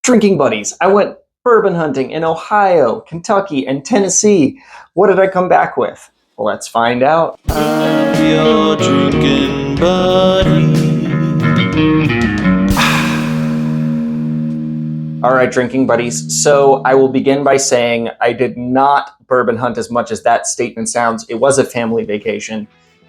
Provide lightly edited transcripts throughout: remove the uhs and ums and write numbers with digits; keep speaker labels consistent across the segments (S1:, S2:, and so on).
S1: Drinking buddies, I went bourbon hunting in Ohio, Kentucky, and Tennessee. What did I come back with? Let's find out.
S2: I'm your drinking buddy.
S1: All right, drinking buddies. So I will begin by saying I did not bourbon hunt as much as that statement sounds. It was a family vacation.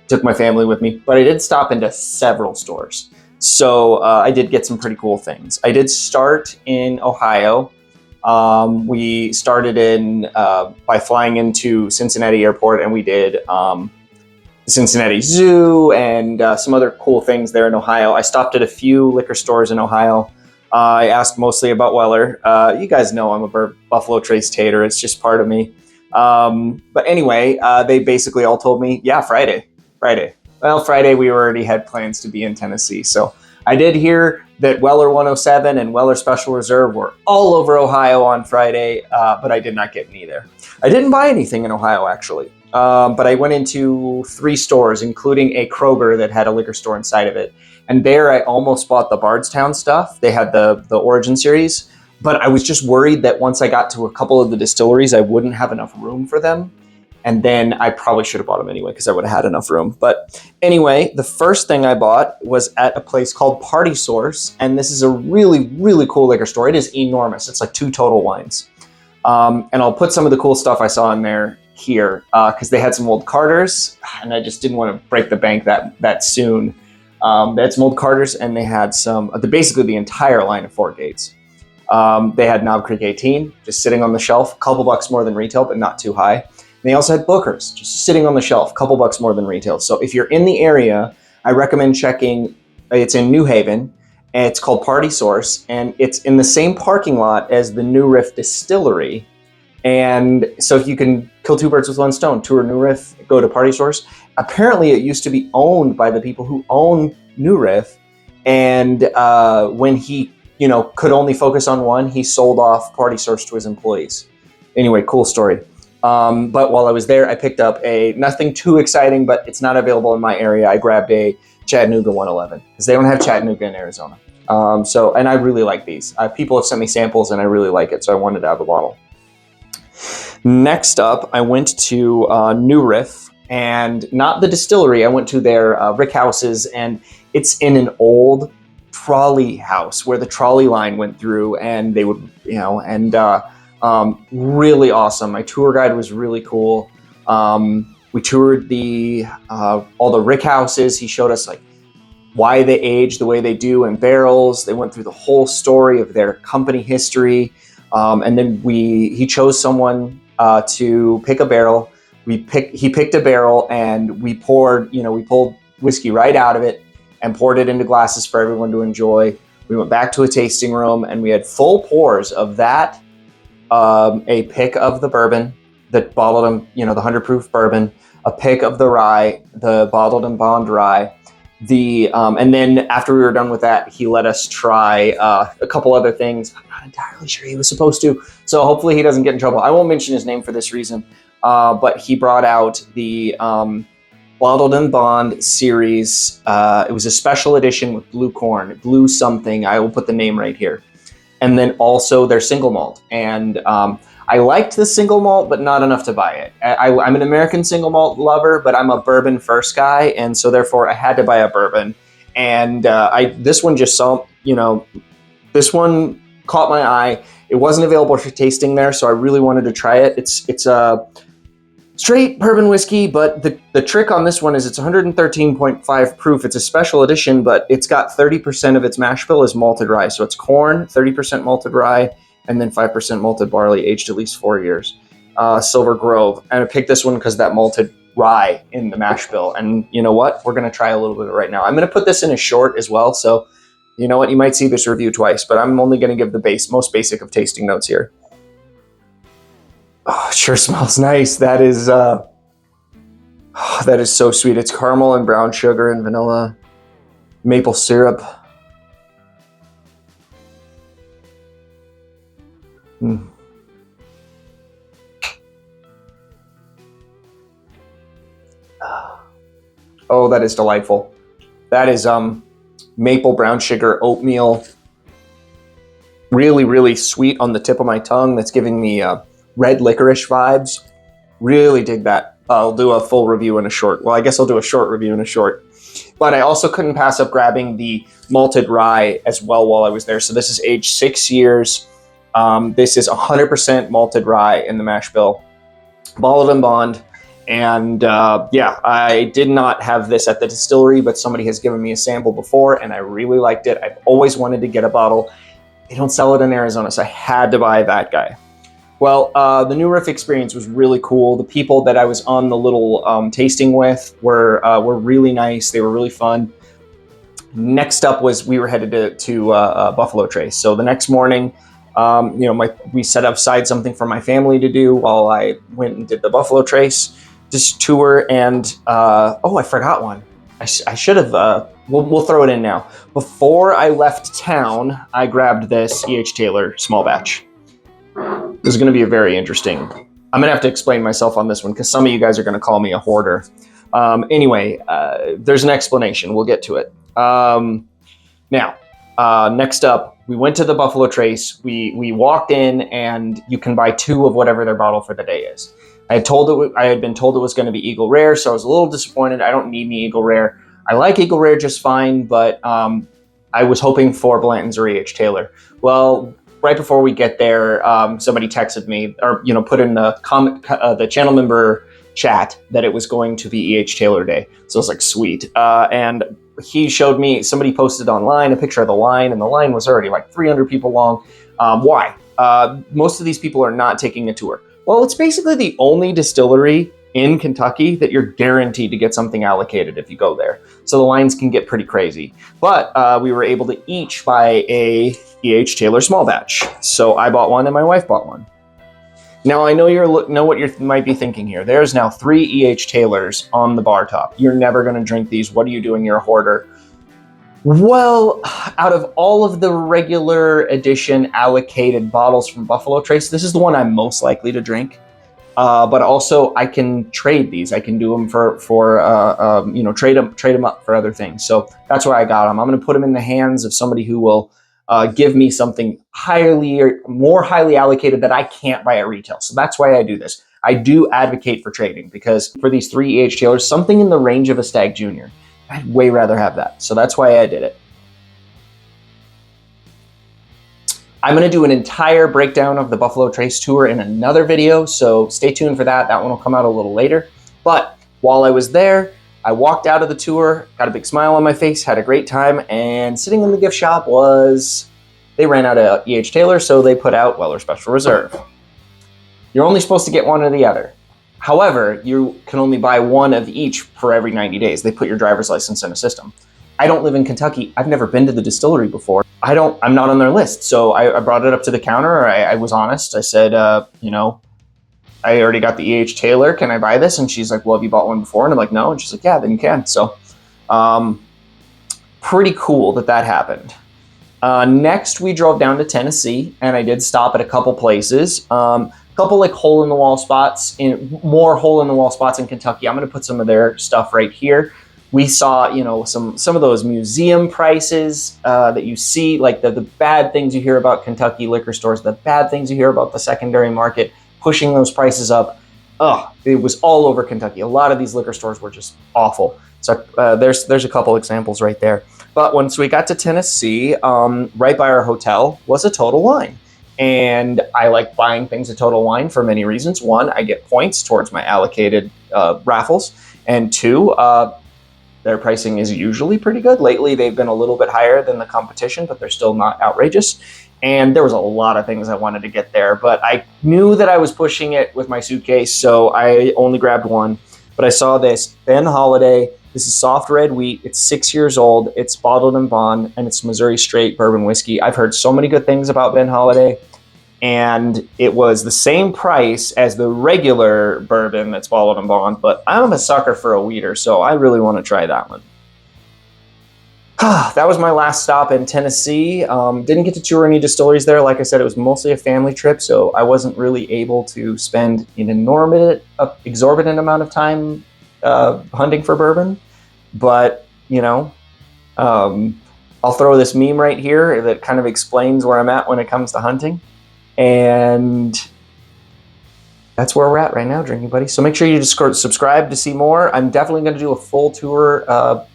S1: Took my family with me, but I did stop into several stores. So I did get some pretty cool things. I did start in Ohio. We started in by flying into Cincinnati Airport, and we did the Cincinnati Zoo and some other cool things there in Ohio. I stopped at a few liquor stores in Ohio. I asked mostly about Weller. You guys know I'm a Buffalo Trace tater. It's just part of me. But anyway, they basically all told me, yeah, Friday. Well, Friday we already had plans to be in Tennessee. So I did hear that Weller 107 and Weller Special Reserve were all over Ohio on Friday, but I did not get any there. I didn't buy anything in Ohio, actually. But I went into 3 stores, including a Kroger that had a liquor store inside of it. And there I almost bought the Bardstown stuff. They had the Origin series, but I was just worried that once I got to a couple of the distilleries, I wouldn't have enough room for them. And then I probably should have bought them anyway because I would have had enough room. But anyway, the first thing I bought was at a place called Party Source. And this is a really, really cool liquor store. It is enormous. It's like 2 total wines. And I'll put some of the cool stuff I saw in there here because they had some old Carters. And I just didn't want to break the bank that soon. They had some old Carters, and they had basically the entire line of Fort Gates. They had Knob Creek 18 just sitting on the shelf, a couple bucks more than retail, but not too high. And they also had Booker's just sitting on the shelf, a couple bucks more than retail. So if you're in the area, I recommend checking. It's in New Haven, and it's called Party Source, and it's in the same parking lot as the New Riff Distillery. And so if you can kill 2 birds with 1 stone, tour New Riff, go to Party Source. Apparently it used to be owned by the people who own New Riff. And when he, could only focus on one, he sold off Party Source to his employees. Anyway, cool story. But while I was there, I picked up nothing too exciting, but it's not available in my area. I grabbed a Chattanooga 111 because they don't have Chattanooga in Arizona. And I really like these. People have sent me samples and I really like it. So I wanted to have a bottle. Next up, I went to New Riff, and not the distillery. I went to their rick houses, and it's in an old trolley house where the trolley line went through, and they would, really awesome. My tour guide was really cool. We toured all the rick houses. He showed us why they age the way they do in barrels. They went through the whole story of their company history. And then he chose someone to pick a barrel. He picked a barrel, and we pulled whiskey right out of it and poured it into glasses for everyone to enjoy. We went back to a tasting room, and we had full pours of that, a pick of the bourbon, the bottled and, the 100 proof bourbon, a pick of the rye, the bottled and bond rye. And then after we were done with that, he let us try a couple other things. I'm not entirely sure he was supposed to, so hopefully he doesn't get in trouble. I won't mention his name for this reason, but he brought out the Bottled and Bond series. It was a special edition with blue corn, blue something. I will put the name right here. And then also their single malt. And I liked the single malt, but not enough to buy it. I'm an American single malt lover, but I'm a bourbon first guy, and so therefore I had to buy a bourbon. And this one this one caught my eye. It wasn't available for tasting there, so I really wanted to try it. It's a straight bourbon whiskey, but the trick on this one is it's 113.5 proof. It's a special edition, but it's got 30% of its mash bill is malted rye. So it's corn, 30% malted rye, and then 5% malted barley, aged at least 4 years. Silver Grove. And I picked this one because that malted rye in the mash bill. And you know what? We're going to try a little bit of it right now. I'm going to put this in a short as well. So you know what? You might see this review twice, but I'm only going to give the most basic of tasting notes here. Oh, it sure smells nice. That is so sweet. It's caramel and brown sugar and vanilla, maple syrup. Oh, that is delightful. That is maple brown sugar oatmeal Really, really sweet on the tip of my tongue. That's giving me red licorice vibes. Really dig that. I'll do a full review in a short. Well, I guess I'll do a short review in a short. But I also couldn't pass up grabbing the malted rye as well while I was there. So this is aged 6 years. This is 100% malted rye in the mash bill, bottled and bond. And yeah, I did not have this at the distillery, but somebody has given me a sample before, and I really liked it. I've always wanted to get a bottle. They don't sell it in Arizona, so I had to buy that guy. Well, the new Riff experience was really cool. The people that I was on the little tasting with were really nice. They were really fun. Next up was we were headed to Buffalo Trace. So the next morning, we set aside something for my family to do while I went and did the Buffalo Trace just tour. And I forgot one. I should have. We'll throw it in now. Before I left town, I grabbed this E.H. Taylor small batch. This is going to be a very interesting. I'm going to have to explain myself on this one because some of you guys are going to call me a hoarder. Anyway, there's an explanation. We'll get to it. Now, next up, we went to the Buffalo Trace. We walked in, and you can buy 2 of whatever their bottle for the day is. I had been told it was going to be Eagle Rare, so I was a little disappointed. I don't need any Eagle Rare. I like Eagle Rare just fine, but I was hoping for Blanton's or E.H. Taylor. Well, right before we get there, somebody texted me, or put in the channel member chat that it was going to be E.H. Taylor Day. So I was like, sweet. And he showed me, somebody posted online a picture of the line, and the line was already like 300 people long. Why? Most of these people are not taking a tour. Well, it's basically the only distillery in Kentucky that you're guaranteed to get something allocated if you go there. So the lines can get pretty crazy. But we were able to each buy a E.H. Taylor small batch. So I bought one and my wife bought one. Now I know what you might be thinking here. There's now 3 E.H. Taylors on the bar top. You're never going to drink these. What are you doing? You're a hoarder. Well, out of all of the regular edition allocated bottles from Buffalo Trace, this is the one I'm most likely to drink. But also, I can trade these. I can do them for trade them up for other things. So that's why I got them. I'm going to put them in the hands of somebody who will give me something more highly allocated that I can't buy at retail. So that's why I do this. I do advocate for trading, because for these 3 E.H. Taylors, something in the range of a Stag Junior, I'd way rather have that. So that's why I did it. I'm going to do an entire breakdown of the Buffalo Trace tour in another video, so stay tuned for that. That one will come out a little later. But while I was there, I walked out of the tour, got a big smile on my face, had a great time, and sitting in the gift shop they ran out of E.H. Taylor, so they put out Weller Special Reserve. You're only supposed to get one or the other. However, you can only buy one of each for every 90 days. They put your driver's license in a system. I don't live in Kentucky. I've never been to the distillery before. I'm not on their list. So I brought it up to the counter. I was honest. I said, I already got the E.H. Taylor. Can I buy this? And she's like, well, have you bought one before? And I'm like, no. And she's like, yeah, then you can. So pretty cool that happened. Next, we drove down to Tennessee, and I did stop at a couple places. Couple like hole-in-the-wall spots, more hole-in-the-wall spots in Kentucky. I'm going to put some of their stuff right here. We saw, some of those museum prices that you see, like the bad things you hear about Kentucky liquor stores, the bad things you hear about the secondary market, pushing those prices up. It was all over Kentucky. A lot of these liquor stores were just awful. So there's a couple examples right there. But once we got to Tennessee, right by our hotel was a Total Wine. And I like buying things at Total Wine for many reasons. 1, I get points towards my allocated raffles. And 2, their pricing is usually pretty good. Lately, they've been a little bit higher than the competition, but they're still not outrageous. And there was a lot of things I wanted to get there, but I knew that I was pushing it with my suitcase, so I only grabbed one. But I saw this Ben Holiday. This is soft red wheat. It's 6 years old. It's bottled and bond, and it's Missouri straight bourbon whiskey. I've heard so many good things about Ben Holiday. And it was the same price as the regular bourbon that's bottled and bond, but I'm a sucker for a wheater, so I really want to try that one. That was my last stop in Tennessee. Didn't get to tour any distilleries there. Like I said, it was mostly a family trip, so I wasn't really able to spend an exorbitant amount of time hunting for bourbon. But, I'll throw this meme right here that kind of explains where I'm at when it comes to hunting. And that's where we're at right now, drinking buddies. So make sure you just subscribe to see more. I'm definitely going to do a full tour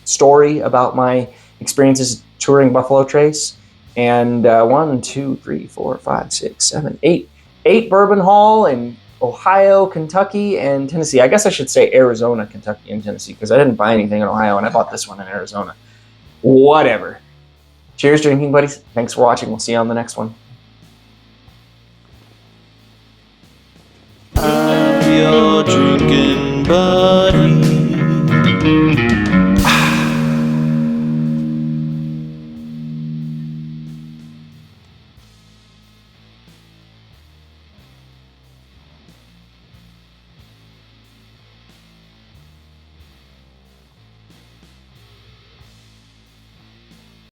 S1: story about my experiences touring Buffalo Trace. And 1, 2, 3, 4, 5, 6, 7, 8. 8 Bourbon Hall in Ohio, Kentucky, and Tennessee. I guess I should say Arizona, Kentucky, and Tennessee, because I didn't buy anything in Ohio, and I bought this one in Arizona. Whatever. Cheers, drinking buddies. Thanks for watching. We'll see you on the next one.